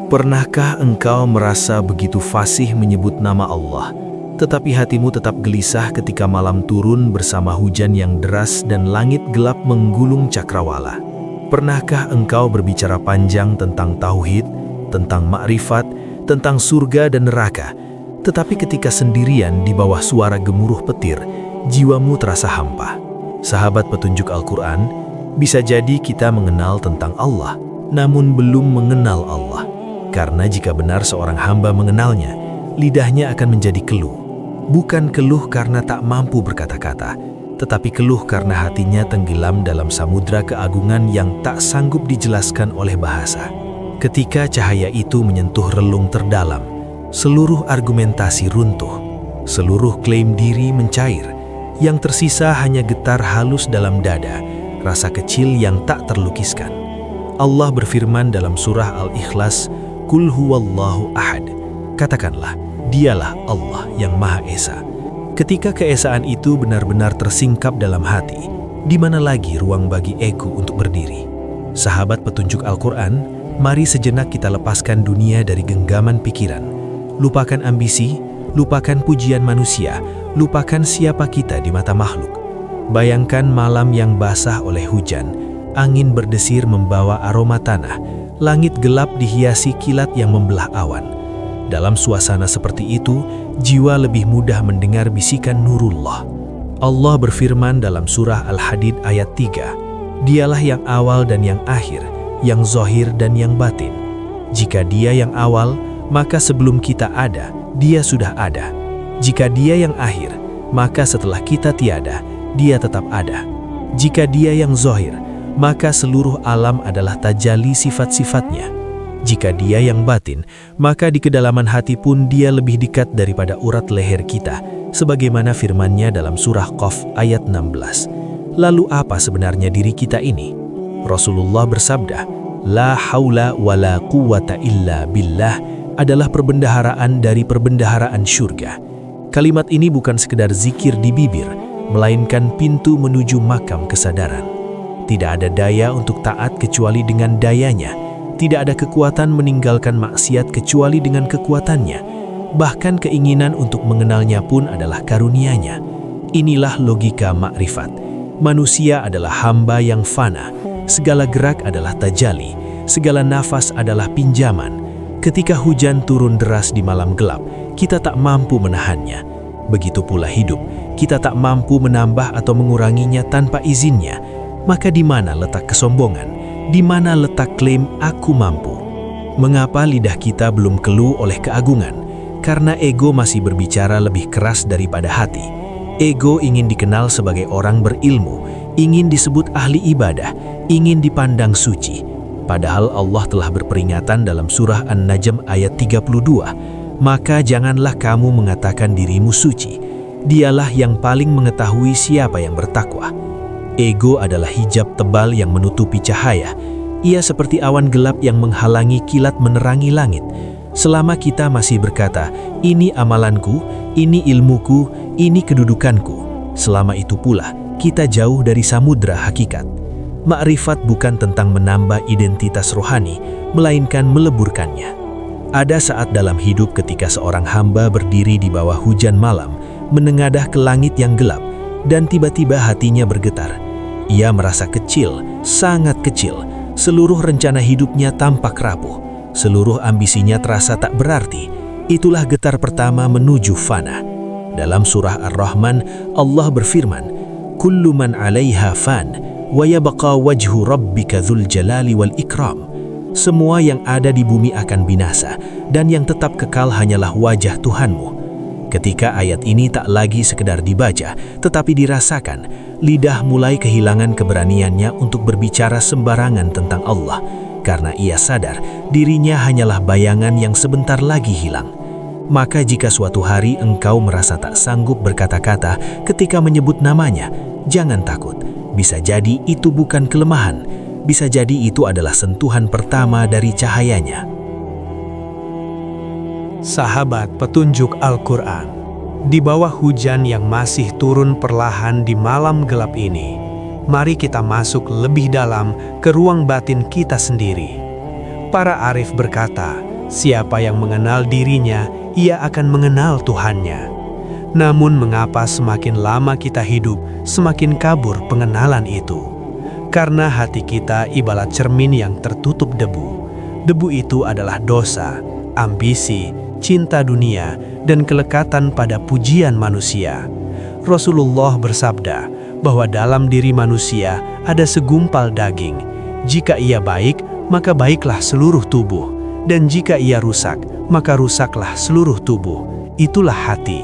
Pernahkah engkau merasa begitu fasih menyebut nama Allah, tetapi hatimu tetap gelisah ketika malam turun bersama hujan yang deras dan langit gelap menggulung cakrawala? Pernahkah engkau berbicara panjang tentang tauhid, tentang makrifat, tentang surga dan neraka, tetapi ketika sendirian di bawah suara gemuruh petir, jiwamu terasa hampa? Sahabat petunjuk Al-Quran, bisa jadi kita mengenal tentang Allah, namun belum mengenal Allah. Karena jika benar seorang hamba mengenalnya, lidahnya akan menjadi keluh. Bukan keluh karena tak mampu berkata-kata, tetapi keluh karena hatinya tenggelam dalam samudra keagungan yang tak sanggup dijelaskan oleh bahasa. Ketika cahaya itu menyentuh relung terdalam, seluruh argumentasi runtuh, seluruh klaim diri mencair, yang tersisa hanya getar halus dalam dada, rasa kecil yang tak terlukiskan. Allah berfirman dalam surah Al-Ikhlas, Qul huwallahu ahad. Katakanlah, dialah Allah yang Maha Esa. Ketika keesaan itu benar-benar tersingkap dalam hati, di mana lagi ruang bagi ego untuk berdiri? Sahabat petunjuk Al-Quran, mari sejenak kita lepaskan dunia dari genggaman pikiran. Lupakan ambisi, lupakan pujian manusia, lupakan siapa kita di mata makhluk. Bayangkan malam yang basah oleh hujan, angin berdesir membawa aroma tanah, langit gelap dihiasi kilat yang membelah awan. Dalam suasana seperti itu, jiwa lebih mudah mendengar bisikan nurullah. Allah berfirman dalam surah Al-Hadid ayat 3, Dialah yang awal dan yang akhir, yang zahir dan yang batin. Jika Dia yang awal, maka sebelum kita ada, Dia sudah ada. Jika Dia yang akhir, maka setelah kita tiada, Dia tetap ada. Jika Dia yang zahir, maka seluruh alam adalah tajalli sifat-sifatnya. Jika Dia yang batin, maka di kedalaman hati pun Dia lebih dekat daripada urat leher kita, sebagaimana firman-Nya dalam surah Qaf ayat 16. Lalu apa sebenarnya diri kita ini? Rasulullah bersabda, La haula wa la quwata illa billah adalah perbendaharaan dari perbendaharaan syurga. Kalimat ini bukan sekedar zikir di bibir, melainkan pintu menuju makam kesadaran. Tidak ada daya untuk taat kecuali dengan dayanya. Tidak ada kekuatan meninggalkan maksiat kecuali dengan kekuatannya. Bahkan keinginan untuk mengenalnya pun adalah karunia-Nya. Inilah logika makrifat. Manusia adalah hamba yang fana. Segala gerak adalah tajalli. Segala nafas adalah pinjaman. Ketika hujan turun deras di malam gelap, kita tak mampu menahannya. Begitu pula hidup, kita tak mampu menambah atau menguranginya tanpa izinnya. Maka di mana letak kesombongan? Di mana letak klaim aku mampu? Mengapa lidah kita belum keluh oleh keagungan? Karena ego masih berbicara lebih keras daripada hati. Ego ingin dikenal sebagai orang berilmu, ingin disebut ahli ibadah, ingin dipandang suci. Padahal Allah telah berperingatan dalam surah An-Najm ayat 32, maka janganlah kamu mengatakan dirimu suci. Dialah yang paling mengetahui siapa yang bertakwa. Ego adalah hijab tebal yang menutupi cahaya. Ia seperti awan gelap yang menghalangi kilat menerangi langit. Selama kita masih berkata, ini amalanku, ini ilmuku, ini kedudukanku, selama itu pula kita jauh dari samudra hakikat. Makrifat bukan tentang menambah identitas rohani, melainkan meleburkannya. Ada saat dalam hidup ketika seorang hamba berdiri di bawah hujan malam, menengadah ke langit yang gelap, dan tiba-tiba hatinya bergetar. Ia merasa kecil, sangat kecil. Seluruh rencana hidupnya tampak rapuh. Seluruh ambisinya terasa tak berarti. Itulah getar pertama menuju fana. Dalam surah Ar-Rahman, Allah berfirman, Kullu man 'alaiha fan, wa yabqa wajhu rabbika dzul jalali wal ikram. Semua yang ada di bumi akan binasa, dan yang tetap kekal hanyalah wajah Tuhanmu. Ketika ayat ini tak lagi sekedar dibaca, tetapi dirasakan, lidah mulai kehilangan keberaniannya untuk berbicara sembarangan tentang Allah, karena ia sadar dirinya hanyalah bayangan yang sebentar lagi hilang. Maka jika suatu hari engkau merasa tak sanggup berkata-kata ketika menyebut namanya, jangan takut. Bisa jadi itu bukan kelemahan, bisa jadi itu adalah sentuhan pertama dari cahayanya. Sahabat petunjuk Al-Quran, di bawah hujan yang masih turun perlahan di malam gelap ini, mari kita masuk lebih dalam ke ruang batin kita sendiri. Para arif berkata, Siapa yang mengenal dirinya, ia akan mengenal Tuhannya. Namun mengapa semakin lama kita hidup, semakin kabur pengenalan itu? Karena hati kita ibarat cermin yang tertutup debu. Debu itu adalah dosa, ambisi, cinta dunia, dan kelekatan pada pujian manusia. Rasulullah bersabda bahwa dalam diri manusia ada segumpal daging. Jika ia baik, maka baiklah seluruh tubuh. Dan jika ia rusak, maka rusaklah seluruh tubuh. Itulah hati.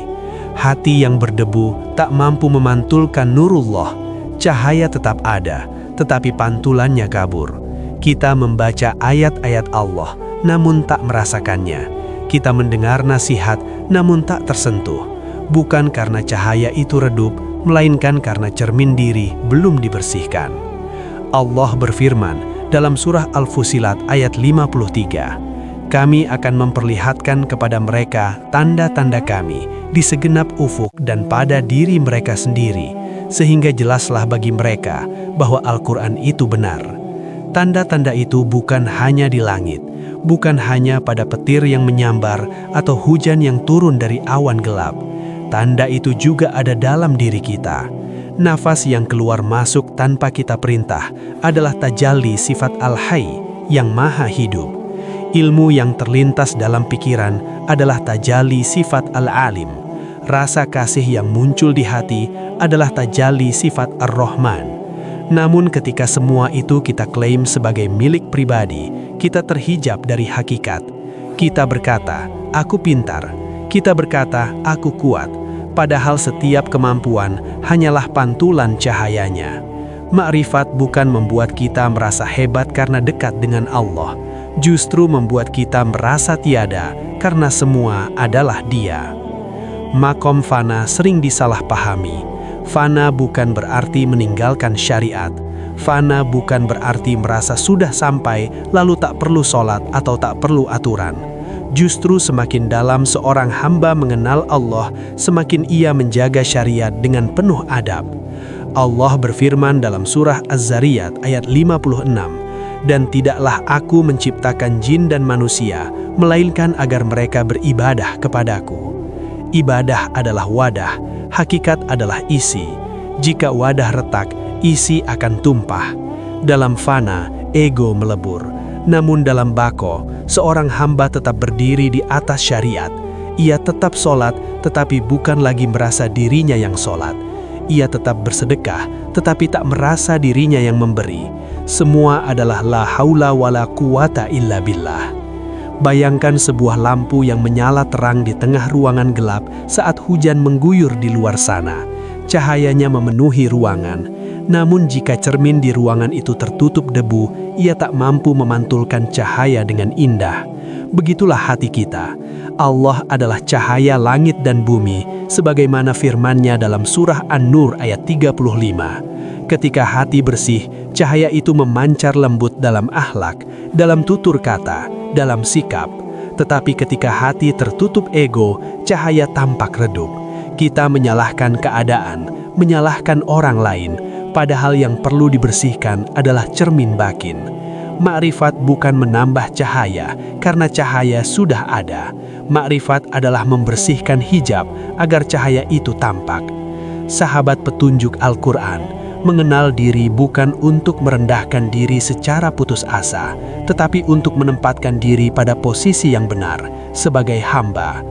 Hati yang berdebu tak mampu memantulkan nurullah. Cahaya tetap ada, tetapi pantulannya kabur. Kita membaca ayat-ayat Allah, namun tak merasakannya. Kita mendengar nasihat, namun tak tersentuh. Bukan karena cahaya itu redup, melainkan karena cermin diri belum dibersihkan. Allah berfirman dalam surah Al-Fusilat ayat 53, "Kami akan memperlihatkan kepada mereka tanda-tanda kami di segenap ufuk dan pada diri mereka sendiri, sehingga jelaslah bagi mereka bahwa Al-Quran itu benar." Tanda-tanda itu bukan hanya di langit, bukan hanya pada petir yang menyambar atau hujan yang turun dari awan gelap. Tanda itu juga ada dalam diri kita. Nafas yang keluar masuk tanpa kita perintah adalah tajalli sifat Al-Hayy yang maha hidup. Ilmu yang terlintas dalam pikiran adalah tajalli sifat Al-Alim. Rasa kasih yang muncul di hati adalah tajalli sifat Ar-Rahman. Namun ketika semua itu kita klaim sebagai milik pribadi, kita terhijab dari hakikat. Kita berkata, "Aku pintar." Kita berkata, "Aku kuat." Padahal setiap kemampuan hanyalah pantulan cahayanya. Ma'rifat bukan membuat kita merasa hebat karena dekat dengan Allah, justru membuat kita merasa tiada karena semua adalah Dia. Makom fana sering disalahpahami. Fana bukan berarti meninggalkan syariat. Fana bukan berarti merasa sudah sampai lalu tak perlu sholat atau tak perlu aturan. Justru semakin dalam seorang hamba mengenal Allah, semakin ia menjaga syariat dengan penuh adab. Allah berfirman dalam surah Az-Zariyat ayat 56, "Dan tidaklah aku menciptakan jin dan manusia, melainkan agar mereka beribadah kepadaku." Ibadah adalah wadah, hakikat adalah isi. Jika wadah retak, isi akan tumpah. Dalam fana, ego melebur. Namun dalam bako, seorang hamba tetap berdiri di atas syariat. Ia tetap sholat, tetapi bukan lagi merasa dirinya yang sholat. Ia tetap bersedekah, tetapi tak merasa dirinya yang memberi. Semua adalah la haula wala quwata illa billah. Bayangkan sebuah lampu yang menyala terang di tengah ruangan gelap saat hujan mengguyur di luar sana. Cahayanya memenuhi ruangan. Namun jika cermin di ruangan itu tertutup debu, ia tak mampu memantulkan cahaya dengan indah. Begitulah hati kita. Allah adalah cahaya langit dan bumi, sebagaimana firman-Nya dalam surah An-Nur ayat 35. Ketika hati bersih, cahaya itu memancar lembut dalam akhlak, dalam tutur kata, dalam sikap. Tetapi ketika hati tertutup ego, cahaya tampak redup. Kita menyalahkan keadaan, menyalahkan orang lain, padahal yang perlu dibersihkan adalah cermin batin. Ma'rifat bukan menambah cahaya, karena cahaya sudah ada. Ma'rifat adalah membersihkan hijab agar cahaya itu tampak. Sahabat petunjuk Al-Quran, mengenal diri bukan untuk merendahkan diri secara putus asa, tetapi untuk menempatkan diri pada posisi yang benar, sebagai hamba.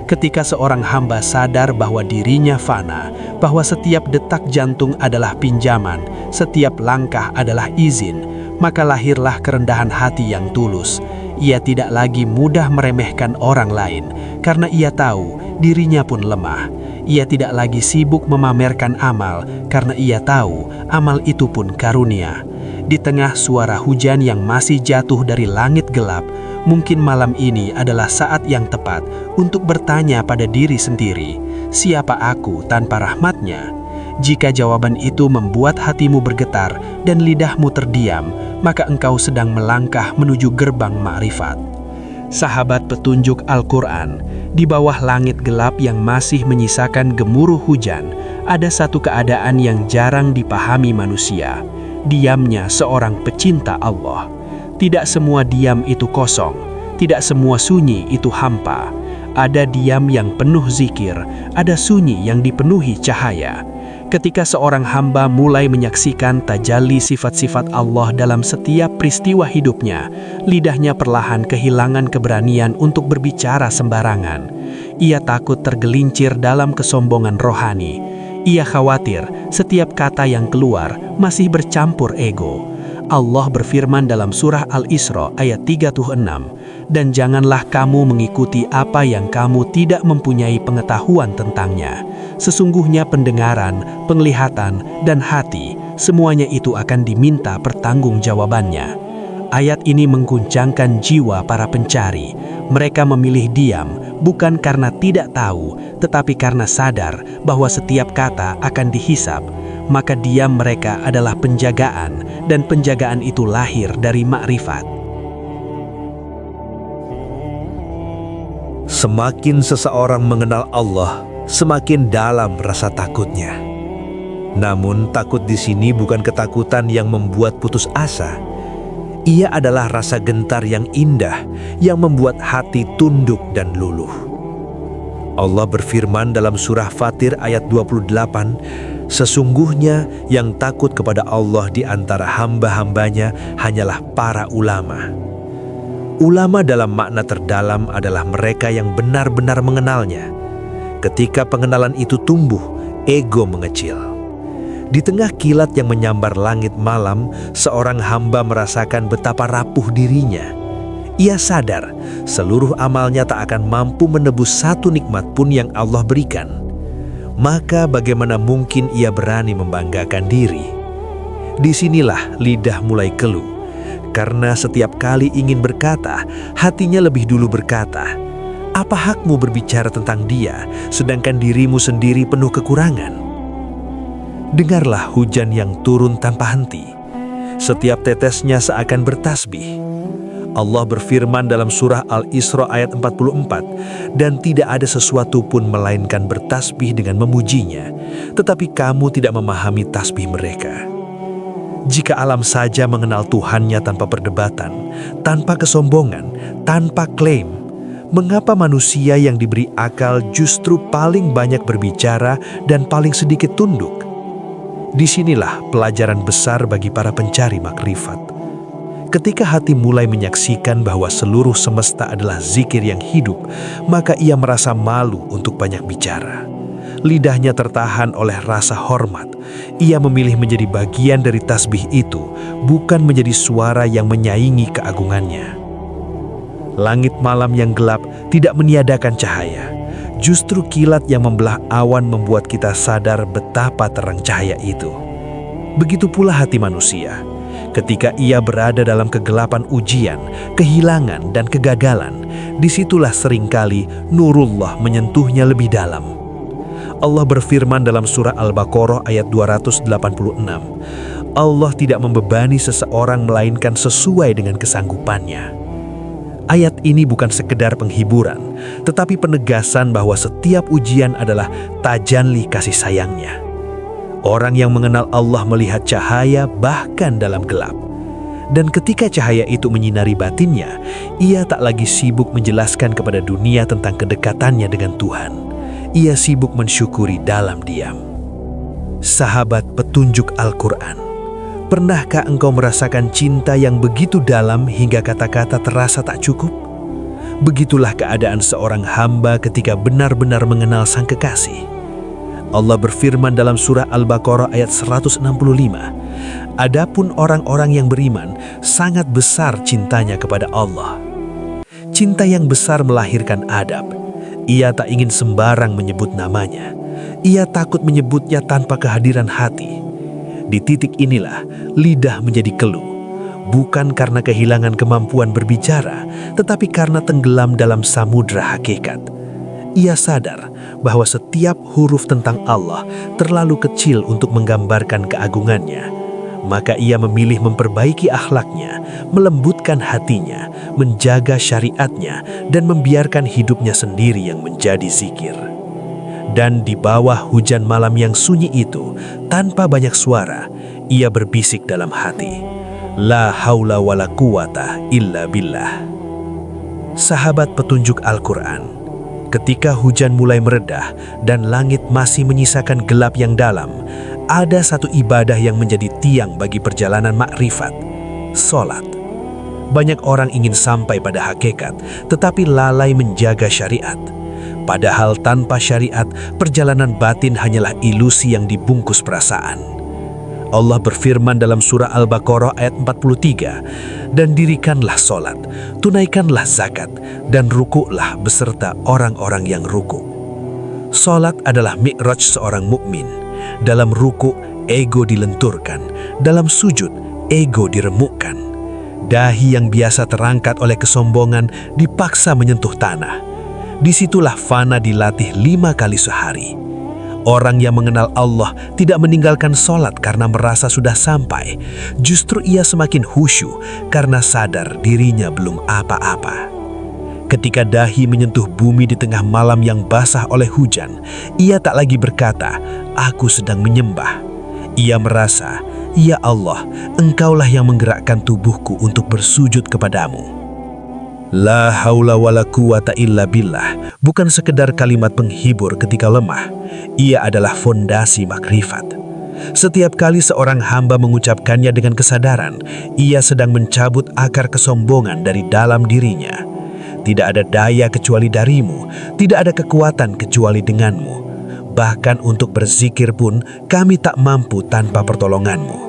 Ketika seorang hamba sadar bahwa dirinya fana, bahwa setiap detak jantung adalah pinjaman, setiap langkah adalah izin, maka lahirlah kerendahan hati yang tulus. Ia tidak lagi mudah meremehkan orang lain, karena ia tahu dirinya pun lemah. Ia tidak lagi sibuk memamerkan amal, karena ia tahu amal itu pun karunia. Di tengah suara hujan yang masih jatuh dari langit gelap, mungkin malam ini adalah saat yang tepat untuk bertanya pada diri sendiri, siapa aku tanpa rahmat-Nya? Jika jawaban itu membuat hatimu bergetar dan lidahmu terdiam, maka engkau sedang melangkah menuju gerbang ma'rifat. Sahabat petunjuk Al-Quran, di bawah langit gelap yang masih menyisakan gemuruh hujan, ada satu keadaan yang jarang dipahami manusia, diamnya seorang pecinta Allah. Tidak semua diam itu kosong, Tidak semua sunyi itu hampa. Ada diam yang penuh zikir, ada sunyi yang dipenuhi cahaya. Ketika seorang hamba mulai menyaksikan tajalli sifat-sifat Allah dalam setiap peristiwa hidupnya, lidahnya perlahan kehilangan keberanian untuk berbicara sembarangan. Ia takut tergelincir dalam kesombongan rohani. Ia khawatir setiap kata yang keluar masih bercampur ego. Allah berfirman dalam surah Al-Isra ayat 36, "Dan janganlah kamu mengikuti apa yang kamu tidak mempunyai pengetahuan tentangnya. Sesungguhnya pendengaran, penglihatan, dan hati, semuanya itu akan diminta pertanggungjawabannya." Ayat ini mengguncangkan jiwa para pencari. Mereka memilih diam, bukan karena tidak tahu, tetapi karena sadar bahwa setiap kata akan dihisab. Maka diam mereka adalah penjagaan, dan penjagaan itu lahir dari makrifat. Semakin seseorang mengenal Allah, semakin dalam rasa takutnya. Namun takut di sini bukan ketakutan yang membuat putus asa. Ia adalah rasa gentar yang indah yang membuat hati tunduk dan luluh. Allah berfirman dalam surah Fatir ayat 28, "Sesungguhnya yang takut kepada Allah di antara hamba-hambanya hanyalah para ulama." Ulama dalam makna terdalam adalah mereka yang benar-benar mengenalnya. Ketika pengenalan itu tumbuh, ego mengecil. Di tengah kilat yang menyambar langit malam, seorang hamba merasakan betapa rapuh dirinya. Ia sadar seluruh amalnya tak akan mampu menebus satu nikmat pun yang Allah berikan. Maka bagaimana mungkin ia berani membanggakan diri? Disinilah lidah mulai keluh. Karena setiap kali ingin berkata, hatinya lebih dulu berkata, "Apa hakmu berbicara tentang dia, sedangkan dirimu sendiri penuh kekurangan?" Dengarlah hujan yang turun tanpa henti. Setiap tetesnya seakan bertasbih. Allah berfirman dalam surah Al-Isra ayat 44, "Dan tidak ada sesuatu pun melainkan bertasbih dengan memujinya, tetapi kamu tidak memahami tasbih mereka." Jika alam saja mengenal Tuhannya tanpa perdebatan, tanpa kesombongan, tanpa klaim, mengapa manusia yang diberi akal justru paling banyak berbicara dan paling sedikit tunduk? Disinilah pelajaran besar bagi para pencari makrifat. Ketika hati mulai menyaksikan bahwa seluruh semesta adalah zikir yang hidup, maka ia merasa malu untuk banyak bicara. Lidahnya tertahan oleh rasa hormat. Ia memilih menjadi bagian dari tasbih itu, bukan menjadi suara yang menyaingi keagungannya. Langit malam yang gelap tidak meniadakan cahaya. Justru kilat yang membelah awan membuat kita sadar betapa terang cahaya itu. Begitu pula hati manusia. Ketika ia berada dalam kegelapan ujian, kehilangan, dan kegagalan, disitulah seringkali nurullah menyentuhnya lebih dalam. Allah berfirman dalam surah Al-Baqarah ayat 286, "Allah tidak membebani seseorang melainkan sesuai dengan kesanggupannya." Ayat ini bukan sekedar penghiburan, tetapi penegasan bahwa setiap ujian adalah tajalli kasih sayangnya. Orang yang mengenal Allah melihat cahaya bahkan dalam gelap. Dan ketika cahaya itu menyinari batinnya, ia tak lagi sibuk menjelaskan kepada dunia tentang kedekatannya dengan Tuhan. Ia sibuk mensyukuri dalam diam. Sahabat petunjuk Al-Quran, pernahkah engkau merasakan cinta yang begitu dalam hingga kata-kata terasa tak cukup? Begitulah keadaan seorang hamba ketika benar-benar mengenal Sang Kekasih. Allah berfirman dalam surah Al-Baqarah ayat 165, "Adapun orang-orang yang beriman, sangat besar cintanya kepada Allah." Cinta yang besar melahirkan adab. Ia tak ingin sembarang menyebut namanya. Ia takut menyebutnya tanpa kehadiran hati. Di titik inilah lidah menjadi keluh, bukan karena kehilangan kemampuan berbicara, tetapi karena tenggelam dalam samudra hakikat. Ia sadar bahwa setiap huruf tentang Allah terlalu kecil untuk menggambarkan keagungannya. Maka ia memilih memperbaiki akhlaknya, melembutkan hatinya, menjaga syariatnya, dan membiarkan hidupnya sendiri yang menjadi zikir. Dan di bawah hujan malam yang sunyi itu, tanpa banyak suara, ia berbisik dalam hati, "La haula wala quwata illa billah." Sahabat petunjuk Al-Quran, ketika hujan mulai meredah dan langit masih menyisakan gelap yang dalam, ada satu ibadah yang menjadi tiang bagi perjalanan makrifat, sholat. Banyak orang ingin sampai pada hakikat, tetapi lalai menjaga syariat. Padahal tanpa syariat, perjalanan batin hanyalah ilusi yang dibungkus perasaan. Allah berfirman dalam surah Al-Baqarah ayat 43, "Dan dirikanlah sholat, tunaikanlah zakat, dan rukuklah beserta orang-orang yang ruku." Sholat adalah mi'raj seorang mukmin. Dalam ruku, ego dilenturkan. Dalam sujud, ego diremukkan. Dahi yang biasa terangkat oleh kesombongan dipaksa menyentuh tanah. Disitulah fana dilatih 5 kali sehari. Orang yang mengenal Allah tidak meninggalkan sholat karena merasa sudah sampai. Justru ia semakin khusyuk karena sadar dirinya belum apa-apa. Ketika dahi menyentuh bumi di tengah malam yang basah oleh hujan, ia tak lagi berkata, "Aku sedang menyembah." Ia merasa, "Ya Allah, Engkaulah yang menggerakkan tubuhku untuk bersujud kepadamu." La haula wala quwata illa billah bukan sekedar kalimat penghibur ketika lemah. Ia adalah fondasi makrifat. Setiap kali seorang hamba mengucapkannya dengan kesadaran, ia sedang mencabut akar kesombongan dari dalam dirinya. Tidak ada daya kecuali darimu, tidak ada kekuatan kecuali denganmu. Bahkan untuk berzikir pun kami tak mampu tanpa pertolonganmu.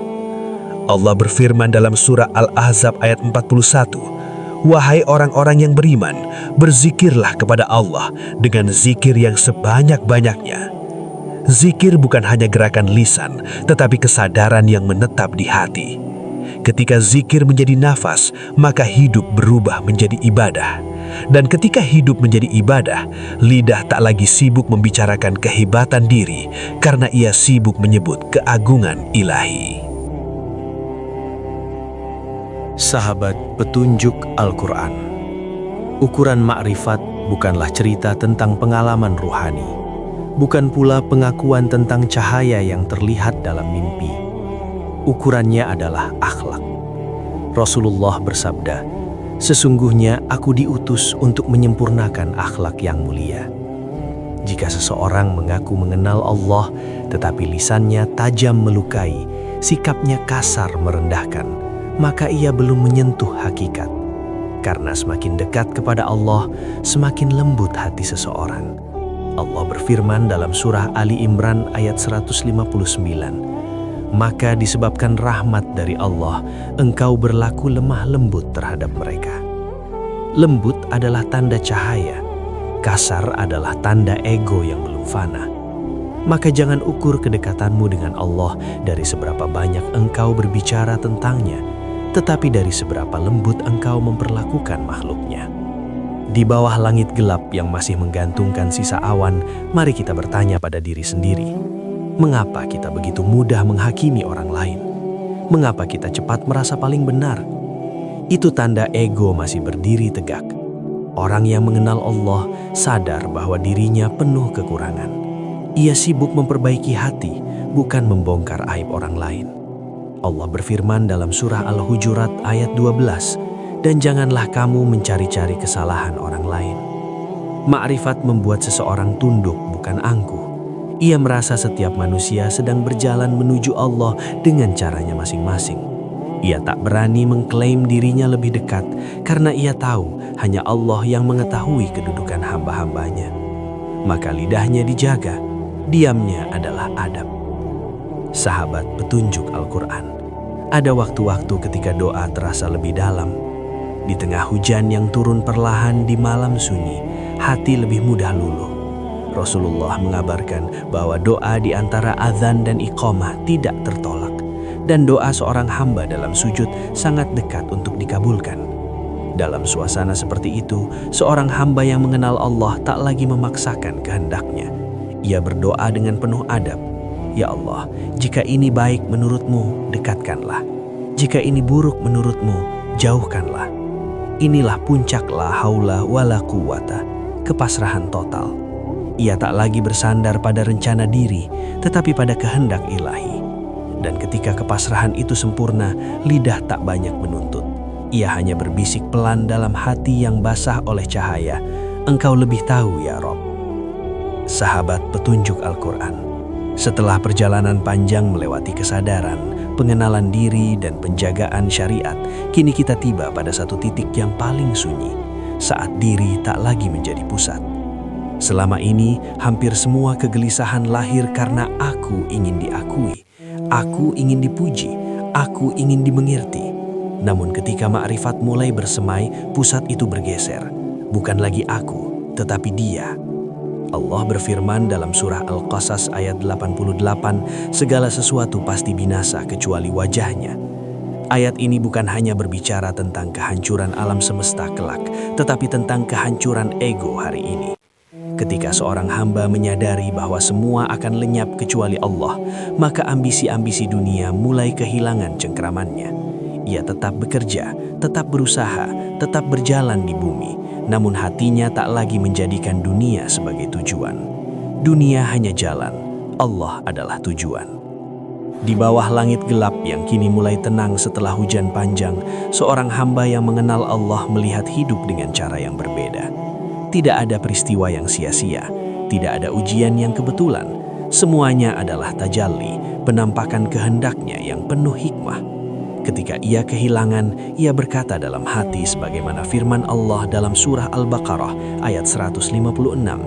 Allah berfirman dalam surah Al-Ahzab ayat 41, "Wahai orang-orang yang beriman, berzikirlah kepada Allah dengan zikir yang sebanyak-banyaknya." Zikir bukan hanya gerakan lisan, tetapi kesadaran yang menetap di hati. Ketika zikir menjadi nafas, maka hidup berubah menjadi ibadah. Dan ketika hidup menjadi ibadah, lidah tak lagi sibuk membicarakan kehebatan diri, karena ia sibuk menyebut keagungan ilahi. Sahabat petunjuk Al-Quran. Ukuran makrifat bukanlah cerita tentang pengalaman ruhani, bukan pula pengakuan tentang cahaya yang terlihat dalam mimpi. Ukurannya adalah akhlak. Rasulullah bersabda, "Sesungguhnya aku diutus untuk menyempurnakan akhlak yang mulia." Jika seseorang mengaku mengenal Allah, tetapi lisannya tajam melukai, sikapnya kasar merendahkan, maka ia belum menyentuh hakikat. Karena semakin dekat kepada Allah, semakin lembut hati seseorang. Allah berfirman dalam surah Ali Imran ayat 159, "Maka disebabkan rahmat dari Allah, engkau berlaku lemah lembut terhadap mereka." Lembut adalah tanda cahaya, kasar adalah tanda ego yang belum fana. Maka jangan ukur kedekatanmu dengan Allah dari seberapa banyak engkau berbicara tentangnya, tetapi dari seberapa lembut engkau memperlakukan makhluknya. Di bawah langit gelap yang masih menggantungkan sisa awan, mari kita bertanya pada diri sendiri, mengapa kita begitu mudah menghakimi orang lain? Mengapa kita cepat merasa paling benar? Itu tanda ego masih berdiri tegak. Orang yang mengenal Allah sadar bahwa dirinya penuh kekurangan. Ia sibuk memperbaiki hati, bukan membongkar aib orang lain. Allah berfirman dalam surah Al-Hujurat ayat 12, "Dan janganlah kamu mencari-cari kesalahan orang lain." Makrifat membuat seseorang tunduk, bukan angkuh. Ia merasa setiap manusia sedang berjalan menuju Allah dengan caranya masing-masing. Ia tak berani mengklaim dirinya lebih dekat karena ia tahu hanya Allah yang mengetahui kedudukan hamba-hambanya. Maka lidahnya dijaga, diamnya adalah adab. Sahabat petunjuk Al-Quran, ada waktu-waktu ketika doa terasa lebih dalam. Di tengah hujan yang turun perlahan di malam sunyi, hati lebih mudah luluh. Rasulullah mengabarkan bahwa doa di antara azan dan iqamah tidak tertolak, dan doa seorang hamba dalam sujud sangat dekat untuk dikabulkan. Dalam suasana seperti itu, seorang hamba yang mengenal Allah tak lagi memaksakan kehendaknya. Ia berdoa dengan penuh adab, "Ya Allah, jika ini baik menurut-Mu, dekatkanlah. Jika ini buruk menurut-Mu, jauhkanlah." Inilah puncak la haula wala quwata, kepasrahan total. Ia tak lagi bersandar pada rencana diri, tetapi pada kehendak ilahi. Dan ketika kepasrahan itu sempurna, lidah tak banyak menuntut. Ia hanya berbisik pelan dalam hati yang basah oleh cahaya, "Engkau lebih tahu ya Rob." Sahabat petunjuk Al-Quran, setelah perjalanan panjang melewati kesadaran, pengenalan diri, dan penjagaan syariat, kini kita tiba pada satu titik yang paling sunyi, saat diri tak lagi menjadi pusat. Selama ini, hampir semua kegelisahan lahir karena aku ingin diakui, aku ingin dipuji, aku ingin dimengerti. Namun ketika ma'rifat mulai bersemai, pusat itu bergeser. Bukan lagi aku, tetapi Dia. Allah berfirman dalam surah Al-Qasas ayat 88, "Segala sesuatu pasti binasa kecuali wajahnya." Ayat ini bukan hanya berbicara tentang kehancuran alam semesta kelak, tetapi tentang kehancuran ego hari ini. Ketika seorang hamba menyadari bahwa semua akan lenyap kecuali Allah, maka ambisi-ambisi dunia mulai kehilangan cengkramannya. Ia tetap bekerja, tetap berusaha, tetap berjalan di bumi, namun hatinya tak lagi menjadikan dunia sebagai tujuan. Dunia hanya jalan, Allah adalah tujuan. Di bawah langit gelap yang kini mulai tenang setelah hujan panjang, seorang hamba yang mengenal Allah melihat hidup dengan cara yang berbeda. Tidak ada peristiwa yang sia-sia, tidak ada ujian yang kebetulan. Semuanya adalah tajalli, penampakan kehendaknya yang penuh hikmah. Ketika ia kehilangan, ia berkata dalam hati sebagaimana firman Allah dalam surah Al-Baqarah ayat 156,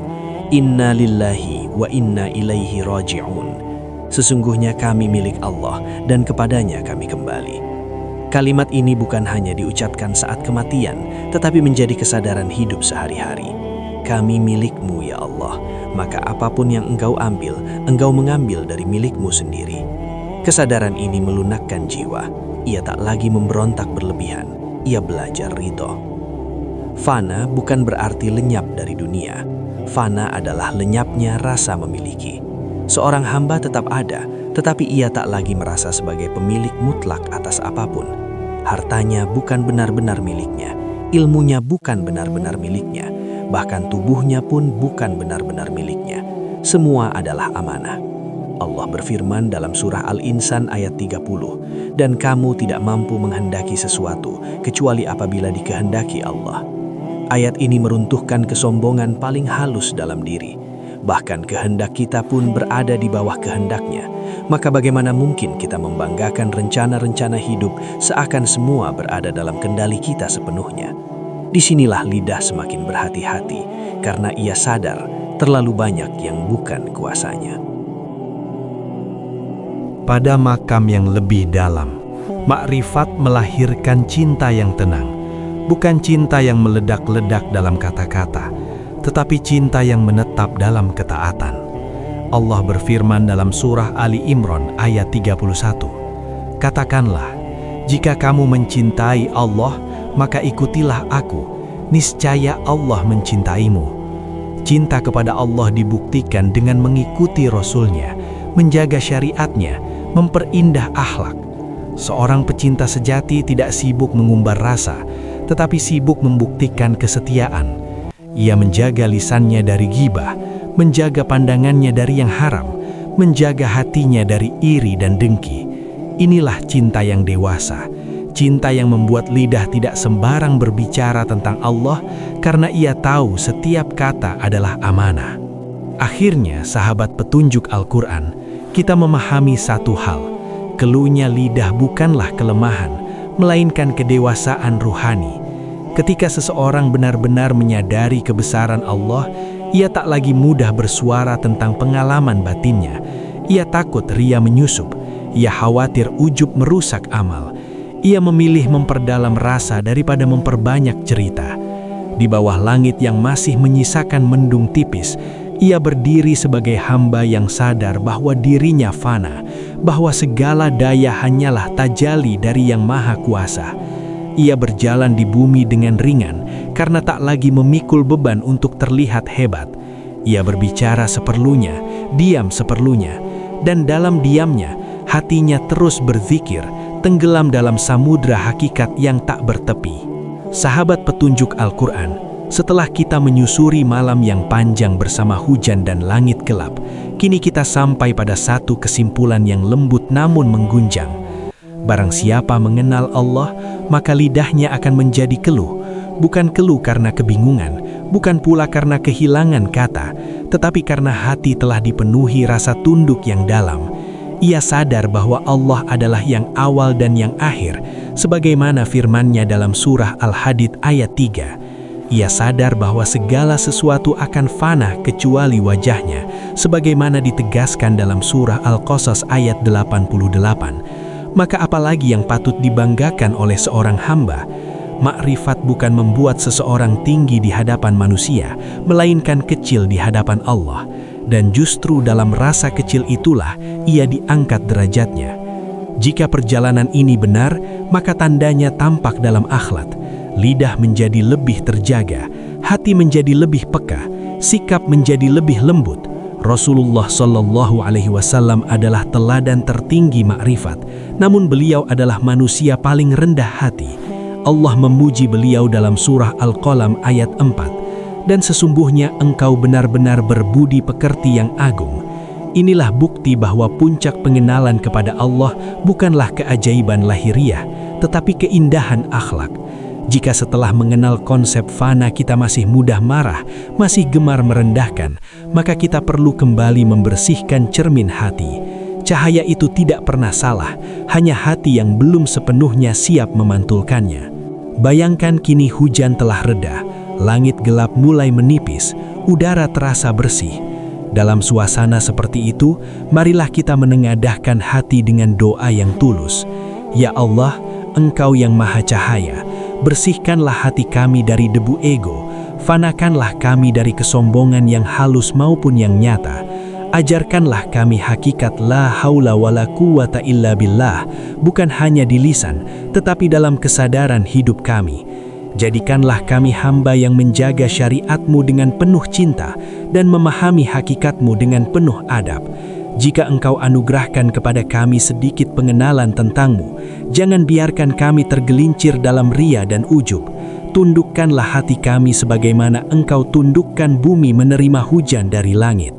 "Inna lillahi wa inna ilaihi raji'un." Sesungguhnya kami milik Allah dan kepadanya kami kembali. Kalimat ini bukan hanya diucapkan saat kematian, tetapi menjadi kesadaran hidup sehari-hari. Kami milikmu ya Allah, maka apapun yang engkau ambil, engkau mengambil dari milikmu sendiri. Kesadaran ini melunakkan jiwa. Ia tak lagi memberontak berlebihan, ia belajar ridho. Fana bukan berarti lenyap dari dunia. Fana adalah lenyapnya rasa memiliki. Seorang hamba tetap ada, tetapi ia tak lagi merasa sebagai pemilik mutlak atas apapun. Hartanya bukan benar-benar miliknya, ilmunya bukan benar-benar miliknya, bahkan tubuhnya pun bukan benar-benar miliknya. Semua adalah amanah. Allah berfirman dalam surah Al-Insan ayat 30, "Dan kamu tidak mampu menghendaki sesuatu kecuali apabila dikehendaki Allah." Ayat ini meruntuhkan kesombongan paling halus dalam diri. Bahkan kehendak kita pun berada di bawah kehendaknya. Maka bagaimana mungkin kita membanggakan rencana-rencana hidup seakan semua berada dalam kendali kita sepenuhnya? Disinilah lidah semakin berhati-hati karena ia sadar terlalu banyak yang bukan kuasanya. Pada makam yang lebih dalam, makrifat melahirkan cinta yang tenang, bukan cinta yang meledak-ledak dalam kata-kata, tetapi cinta yang menetap dalam ketaatan. Allah berfirman dalam surah Ali Imran ayat 31, "Katakanlah, jika kamu mencintai Allah, maka ikutilah aku, niscaya Allah mencintaimu." Cinta kepada Allah dibuktikan dengan mengikuti Rasul-Nya, menjaga syariatnya, memperindah akhlak. Seorang pecinta sejati tidak sibuk mengumbar rasa, tetapi sibuk membuktikan kesetiaan. Ia menjaga lisannya dari ghibah, menjaga pandangannya dari yang haram, menjaga hatinya dari iri dan dengki. Inilah cinta yang dewasa, cinta yang membuat lidah tidak sembarang berbicara tentang Allah karena ia tahu setiap kata adalah amanah. Akhirnya, sahabat petunjuk Al-Quran, kita memahami satu hal, keluhnya lidah bukanlah kelemahan, melainkan kedewasaan ruhani. Ketika seseorang benar-benar menyadari kebesaran Allah, ia tak lagi mudah bersuara tentang pengalaman batinnya. Ia takut ria menyusup, ia khawatir ujub merusak amal. Ia memilih memperdalam rasa daripada memperbanyak cerita. Di bawah langit yang masih menyisakan mendung tipis, ia berdiri sebagai hamba yang sadar bahwa dirinya fana, bahwa segala daya hanyalah tajalli dari Yang Maha Kuasa. Ia berjalan di bumi dengan ringan karena tak lagi memikul beban untuk terlihat hebat. Ia berbicara seperlunya, diam seperlunya, dan dalam diamnya hatinya terus berzikir, tenggelam dalam samudra hakikat yang tak bertepi. Sahabat petunjuk Al-Quran, setelah kita menyusuri malam yang panjang bersama hujan dan langit gelap, kini kita sampai pada satu kesimpulan yang lembut namun menggunjang. Barang siapa mengenal Allah, maka lidahnya akan menjadi keluh. Bukan keluh karena kebingungan, bukan pula karena kehilangan kata, tetapi karena hati telah dipenuhi rasa tunduk yang dalam. Ia sadar bahwa Allah adalah yang awal dan yang akhir, sebagaimana firman-Nya dalam surah Al-Hadid ayat 3. Ia sadar bahwa segala sesuatu akan fana kecuali wajah-Nya, sebagaimana ditegaskan dalam surah Al-Qasas ayat 88. Maka apalagi yang patut dibanggakan oleh seorang hamba? Makrifat bukan membuat seseorang tinggi di hadapan manusia, melainkan kecil di hadapan Allah. Dan justru dalam rasa kecil itulah ia diangkat derajatnya. Jika perjalanan ini benar, maka tandanya tampak dalam akhlak. Lidah menjadi lebih terjaga, hati menjadi lebih peka, sikap menjadi lebih lembut. Rasulullah Shallallahu Alaihi Wasallam adalah teladan tertinggi makrifat, namun beliau adalah manusia paling rendah hati. Allah memuji beliau dalam surah Al-Qalam ayat 4. Dan sesungguhnya engkau benar-benar berbudi pekerti yang agung. Inilah bukti bahwa puncak pengenalan kepada Allah bukanlah keajaiban lahiriah, tetapi keindahan akhlak. Jika setelah mengenal konsep fana kita masih mudah marah, masih gemar merendahkan, maka kita perlu kembali membersihkan cermin hati. Cahaya itu tidak pernah salah, hanya hati yang belum sepenuhnya siap memantulkannya. Bayangkan kini hujan telah reda, langit gelap mulai menipis, udara terasa bersih. Dalam suasana seperti itu, marilah kita menengadahkan hati dengan doa yang tulus. Ya Allah, Engkau yang Maha Cahaya, bersihkanlah hati kami dari debu ego, fanakanlah kami dari kesombongan yang halus maupun yang nyata. Ajarkanlah kami hakikat la haula wala quwata illa billah, bukan hanya di lisan, tetapi dalam kesadaran hidup kami. Jadikanlah kami hamba yang menjaga syariat-Mu dengan penuh cinta dan memahami hakikat-Mu dengan penuh adab. Jika Engkau anugerahkan kepada kami sedikit pengenalan tentang-Mu, jangan biarkan kami tergelincir dalam ria dan ujub. Tundukkanlah hati kami sebagaimana Engkau tundukkan bumi menerima hujan dari langit.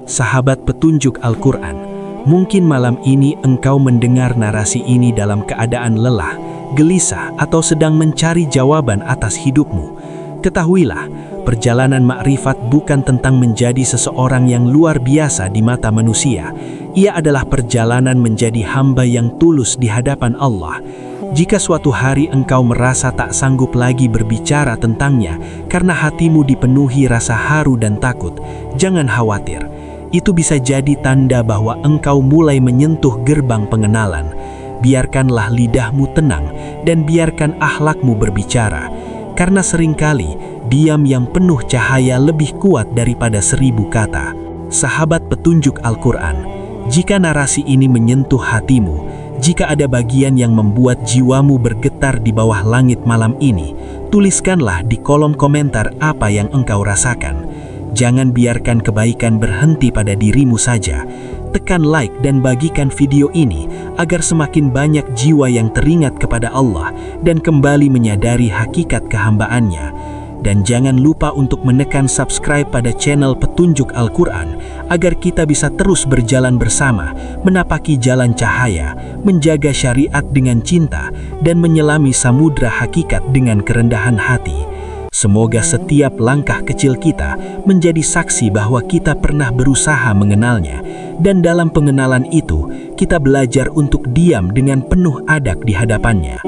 Sahabat petunjuk Al-Quran, mungkin malam ini engkau mendengar narasi ini dalam keadaan lelah, gelisah, atau sedang mencari jawaban atas hidupmu. Ketahuilah, perjalanan makrifat bukan tentang menjadi seseorang yang luar biasa di mata manusia. Ia adalah perjalanan menjadi hamba yang tulus di hadapan Allah. Jika suatu hari engkau merasa tak sanggup lagi berbicara tentangnya karena hatimu dipenuhi rasa haru dan takut, jangan khawatir. Itu bisa jadi tanda bahwa engkau mulai menyentuh gerbang pengenalan. Biarkanlah lidahmu tenang dan biarkan akhlakmu berbicara. Karena seringkali diam yang penuh cahaya lebih kuat daripada 1000 kata. Sahabat petunjuk Al-Quran, jika narasi ini menyentuh hatimu, jika ada bagian yang membuat jiwamu bergetar di bawah langit malam ini, tuliskanlah di kolom komentar apa yang engkau rasakan. Jangan biarkan kebaikan berhenti pada dirimu saja. Tekan like dan bagikan video ini agar semakin banyak jiwa yang teringat kepada Allah dan kembali menyadari hakikat kehambaannya. Dan jangan lupa untuk menekan subscribe pada channel Petunjuk Al-Quran agar kita bisa terus berjalan bersama, menapaki jalan cahaya, menjaga syariat dengan cinta, dan menyelami samudra hakikat dengan kerendahan hati. Semoga setiap langkah kecil kita menjadi saksi bahwa kita pernah berusaha mengenalnya, dan dalam pengenalan itu kita belajar untuk diam dengan penuh adab di hadapannya.